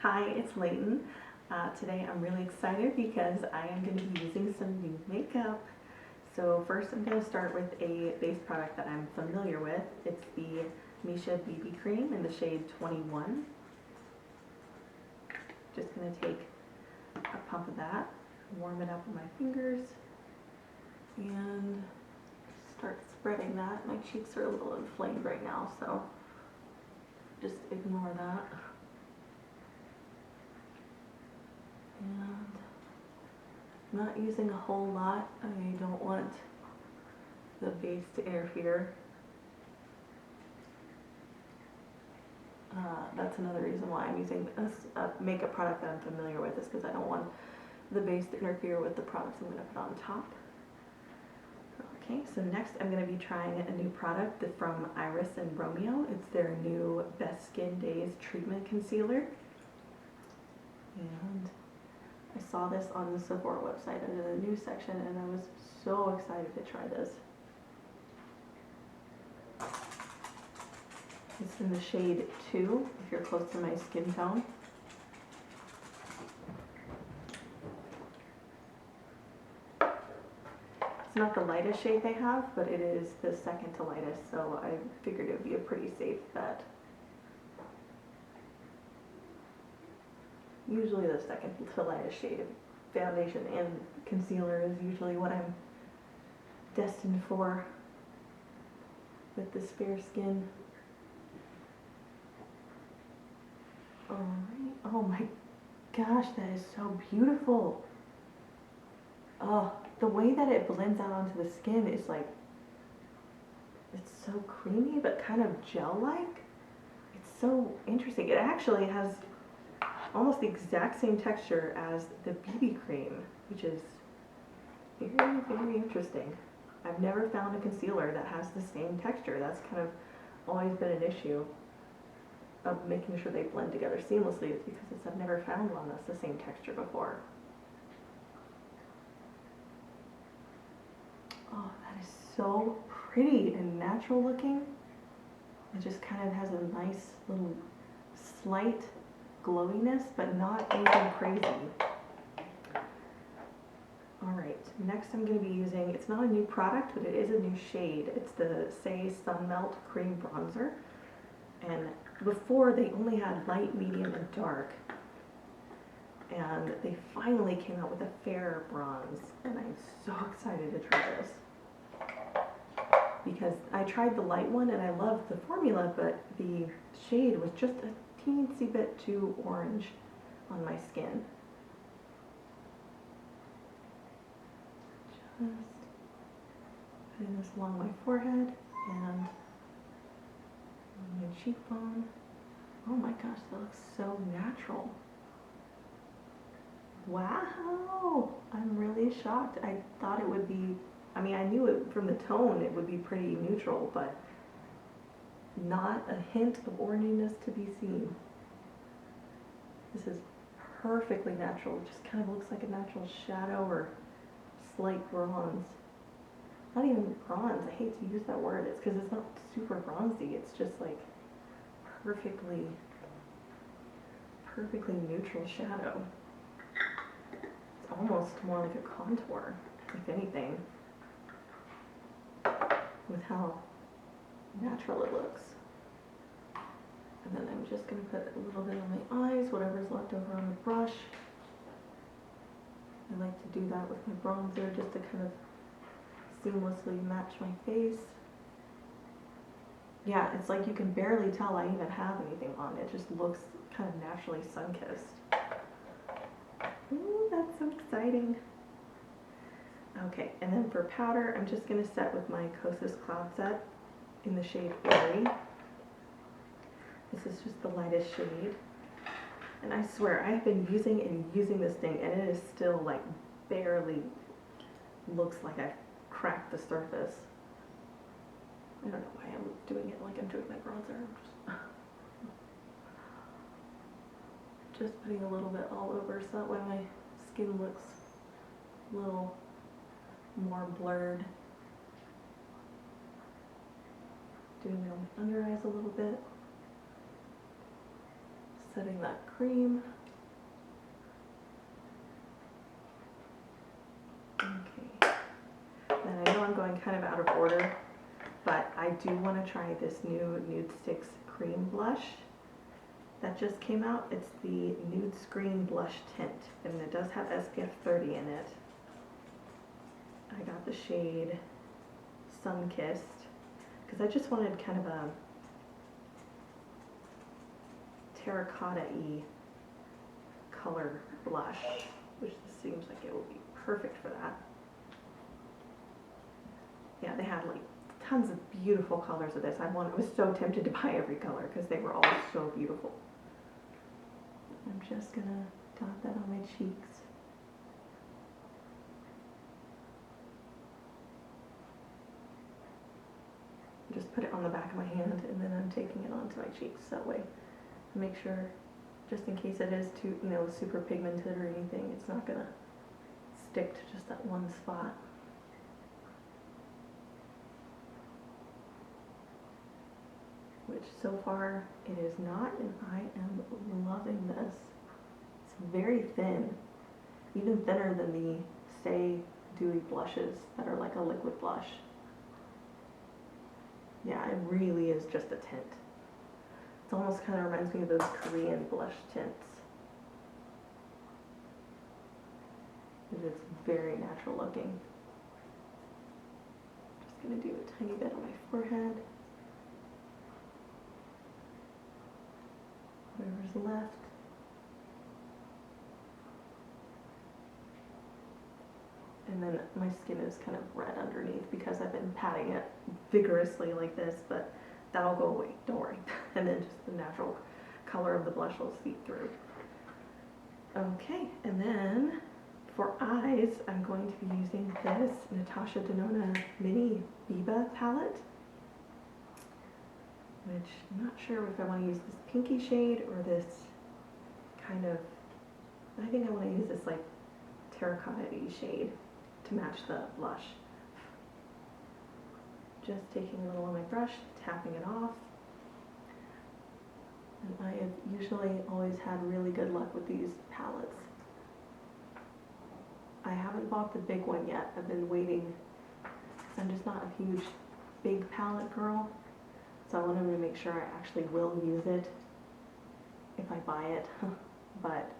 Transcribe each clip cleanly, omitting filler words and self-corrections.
Hi, it's Layton. Today I'm really excited because I am going to be using some new makeup. So first I'm going to start with a base product that I'm familiar with. It's the Missha BB Cream in the shade 21. Just going to take a pump of that, warm it up with my fingers, and start spreading that. My cheeks are a little inflamed right now, so just ignore that. And I'm not using a whole lot. I don't want the base to interfere. That's another reason why I'm using a makeup product that I'm familiar with, is because I don't want the base to interfere with the products I'm going to put on top. Okay, so next I'm going to be trying a new product from Airy and Romeo. It's their new Best Skin Days Treatment Concealer. And I saw this on the Sephora website under the news section, and I was so excited to try this. It's in the shade 2, if you're close to my skin tone. It's not the lightest shade they have, but it is the second to lightest, so I figured it would be a pretty safe bet. Usually the second to lightest shade of foundation and concealer is usually what I'm destined for with this fair skin. Alright, oh my gosh, that is so beautiful. Oh, the way that it blends out onto the skin is like, it's so creamy but kind of gel-like. It's so interesting. It actually has almost the exact same texture as the BB cream, which is very, very interesting. I've never found a concealer that has the same texture. That's kind of always been an issue of making sure they blend together seamlessly, is because I've never found one that's the same texture before. Oh, that is so pretty and natural looking. It just kind of has a nice little slight glowiness, but not anything crazy. Alright, next I'm going to be using, it's not a new product, but it is a new shade. It's the Saie Sun Melt Cream Bronzer. And before they only had light, medium, and dark. And they finally came out with a fair bronze. And I'm so excited to try this. Because I tried the light one and I loved the formula, but the shade was just a teensy bit too orange on my skin. Just putting this along my forehead and on my cheekbone. Oh my gosh, that looks so natural. Wow, I'm really shocked. I thought it would be, I mean, I knew it from the tone it would be pretty neutral, but not a hint of oranginess to be seen. This is perfectly natural. It just kind of looks like a natural shadow or slight bronze. Not even bronze, I hate to use that word. It's because it's not super bronzy. It's just like perfectly neutral shadow. It's almost more like a contour, if anything, with how natural it looks. And then I'm just going to put a little bit on my eyes, whatever's left over on the brush. I like to do that with my bronzer just to kind of seamlessly match my face. Yeah, it's like you can barely tell I even have anything on. It just looks kind of naturally sun-kissed. Ooh, that's so exciting. Okay, and then for powder, I'm just going to set with my Kosas Cloud Set in the shade Airy. This is just the lightest shade. And I swear, I've been using this thing, and it is still like barely looks like I've cracked the surface. I don't know why I'm doing it like I'm doing my bronzer. I'm just putting a little bit all over so that way my skin looks a little more blurred. Doing it on my under eyes a little bit. setting that cream. Okay. And I know I'm going kind of out of order, but I do want to try this new Nudestix cream blush that just came out. It's the Nude Screen Blush Tint, and it does have SPF 30 in it. I got the shade Sunkissed because I just wanted kind of a terracotta-y color blush, which seems like it will be perfect for that. Yeah, they had like tons of beautiful colors of this. I was so tempted to buy every color because they were all so beautiful. I'm just gonna dot that on my cheeks. Just put it on the back of my hand, and then I'm taking it onto my cheeks that way. Make sure, just in case it is too, super pigmented or anything, it's not gonna stick to just that one spot. Which so far it is not, and I am loving this. It's very thin, even thinner than the Saie Dewy blushes that are like a liquid blush. Yeah, it really is just a tint. It almost kind of reminds me of those Korean blush tints. And it's very natural looking. Just gonna do a tiny bit on my forehead. Whatever's left. And then my skin is kind of red underneath because I've been patting it vigorously like this, but that'll go away, don't worry. And then just the natural color of the blush will seep through. Okay, and then for eyes, I'm going to be using this Natasha Denona Mini Biba palette, which I'm not sure if I want to use this pinky shade or this kind of, I think I want to use this like terracotta-y shade to match the blush. Just taking a little on my brush, tapping it off. And I have usually always had really good luck with these palettes. I haven't bought the big one yet. I've been waiting because I'm just not a huge big palette girl. So I wanted to make sure I actually will use it if I buy it. But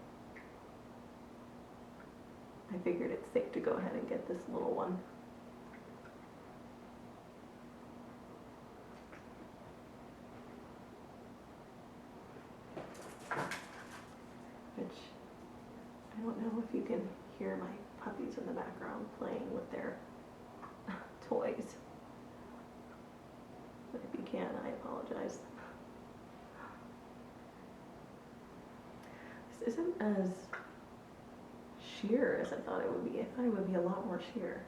I figured it's safe to go ahead and get this little one. Which, I don't know if you can hear my puppies in the background playing with their toys. But if you can, I apologize. This isn't as sheer as I thought it would be. I thought it would be a lot more sheer.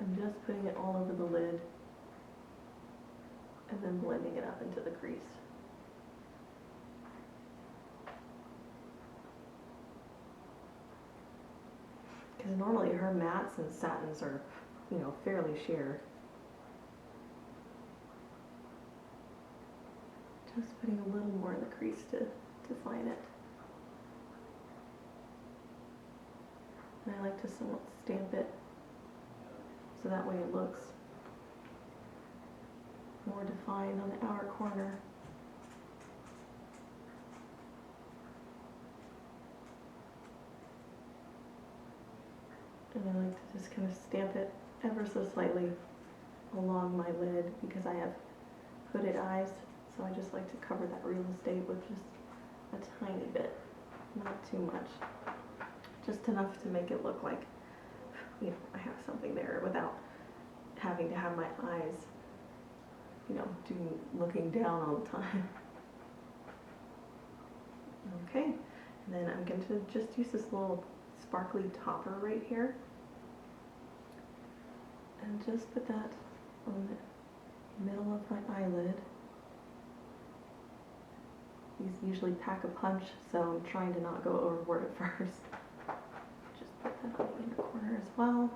I'm just putting it all over the lid and then blending it up into the crease. Because normally her mattes and satins are, fairly sheer. Just putting a little more in the crease to define it. And I like to somewhat stamp it so that way it looks more defined on the outer corner. And I like to just kind of stamp it ever so slightly along my lid because I have hooded eyes. So I just like to cover that real estate with just a tiny bit, not too much. Just enough to make it look like, I have something there without having to have my eyes, looking down all the time. Okay, and then I'm going to just use this little sparkly topper right here. And just put that on the middle of my eyelid. These usually pack a punch, so I'm trying to not go overboard at first. Just put that on the inner corner as well.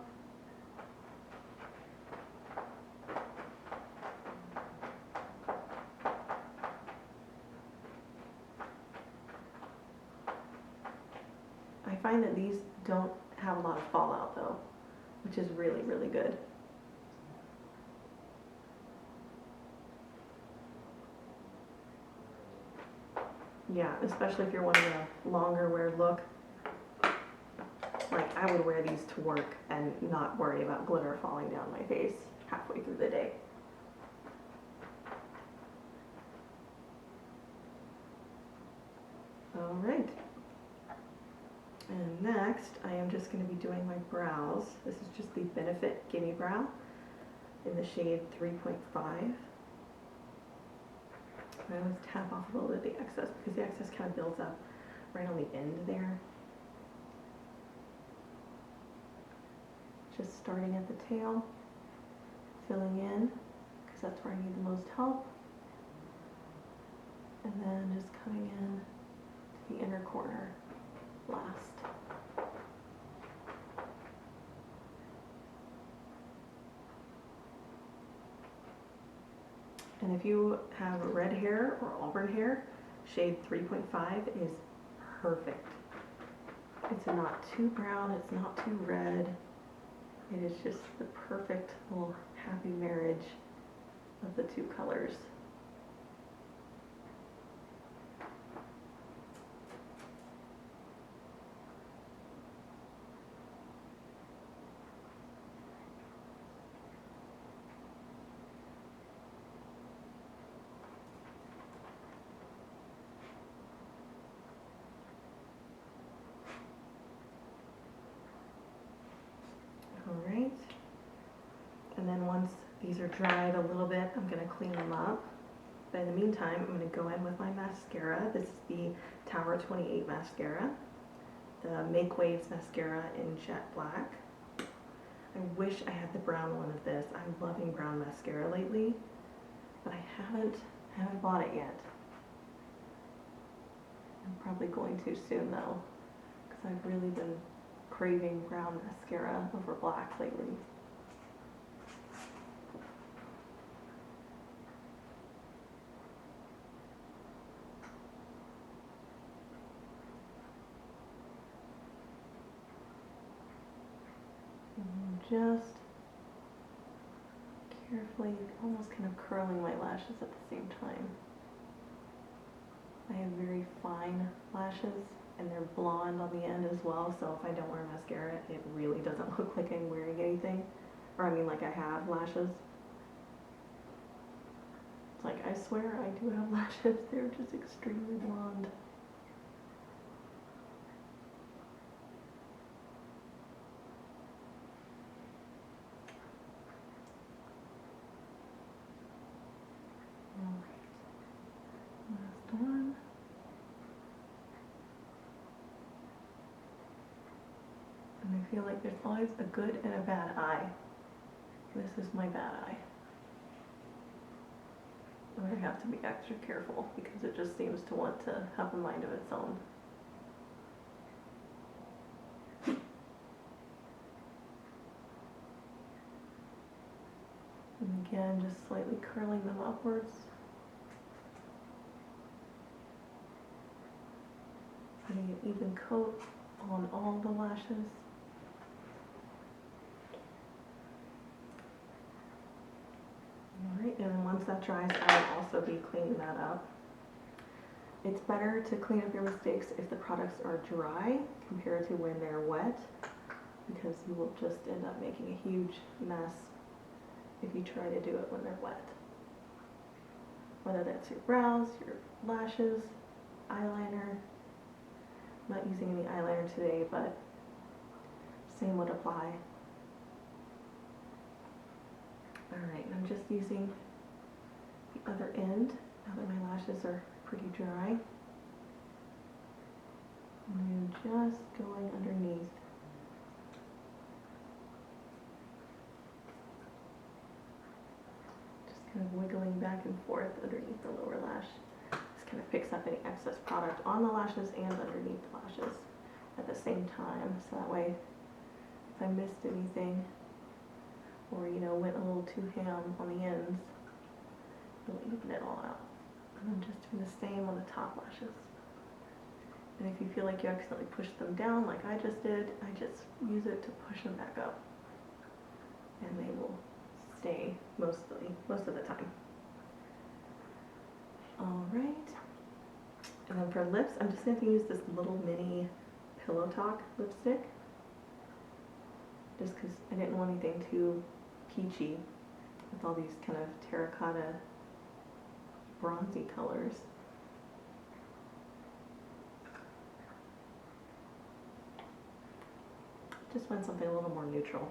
find that these don't have a lot of fallout though, which is really, really good. Yeah, especially if you're wanting a longer wear look. Like, I would wear these to work and not worry about glitter falling down my face halfway through the day. All right. And next, I am just going to be doing my brows. This is just the Benefit Gimme Brow in the shade 3.5. I always tap off a little bit of the excess because the excess kind of builds up right on the end there. Just starting at the tail, filling in, because that's where I need the most help. And then just coming in to the inner corner last. And if you have red hair or auburn hair, shade 3.5 is perfect. It's not too brown, it's not too red. It is just the perfect little happy marriage of the two colors. Alright, and then once these are dried a little bit, I'm going to clean them up. But in the meantime, I'm going to go in with my mascara. This is the Tower 28 mascara, the Make Waves mascara in jet black. I wish I had the brown one of this. I'm loving brown mascara lately, but I haven't bought it yet. I'm probably going to soon though, because I've really been craving brown mascara over black lately. And just carefully, almost kind of curling my lashes at the same time. I have very fine lashes, and they're blonde on the end as well, so if I don't wear mascara, it really doesn't look like I'm wearing anything. Or I mean, like I have lashes. It's like, I swear I do have lashes, they're just extremely blonde. Alright, last one. And I feel like there's always a good and a bad eye. This is my bad eye. And I have to be extra careful because it just seems to want to have a mind of its own. And again, just slightly curling them upwards. Getting an even coat on all the lashes. Alright, and then once that dries, I'll also be cleaning that up. It's better to clean up your mistakes if the products are dry compared to when they're wet, because you will just end up making a huge mess if you try to do it when they're wet. Whether that's your brows, your lashes, eyeliner. I'm not using any eyeliner today, but same would apply. Alright, I'm just using the other end now that my lashes are pretty dry. And just going underneath. Just kind of wiggling back and forth underneath the lower lash. This kind of picks up any excess product on the lashes and underneath the lashes at the same time. So that way, if I missed anything, or went a little too ham on the ends, it'll even it all out. And I'm just doing the same on the top lashes. And if you feel like you accidentally pushed them down like I just did, I just use it to push them back up. And they will stay most of the time. All right. And then for lips, I'm just going to use this little mini Pillow Talk lipstick. Just because I didn't want anything too peachy with all these kind of terracotta bronzy colors. Just want something a little more neutral.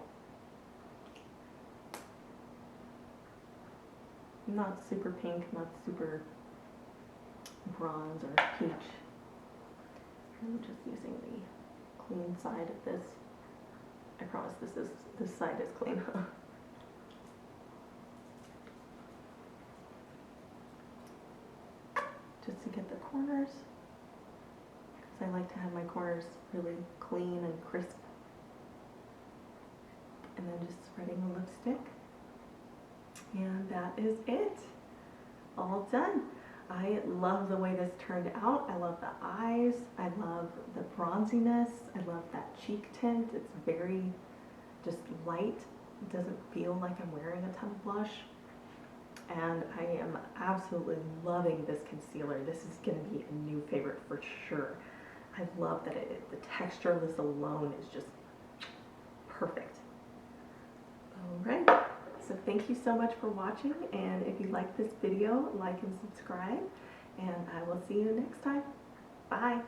Not super pink, not super bronze or peach. I'm just using the clean side of this. I promise this side is clean. Just to get the corners, because I like to have my corners really clean and crisp. And then just spreading the lipstick. And that is it. All done. I love the way this turned out. I love the eyes. I love the bronziness. I love that cheek tint. It's very just light. It doesn't feel like I'm wearing a ton of blush. And I am absolutely loving this concealer. This is going to be a new favorite for sure. I love that the texture of this alone is just perfect. All right. So thank you so much for watching, and if you like this video, like and subscribe, and I will see you next time. Bye.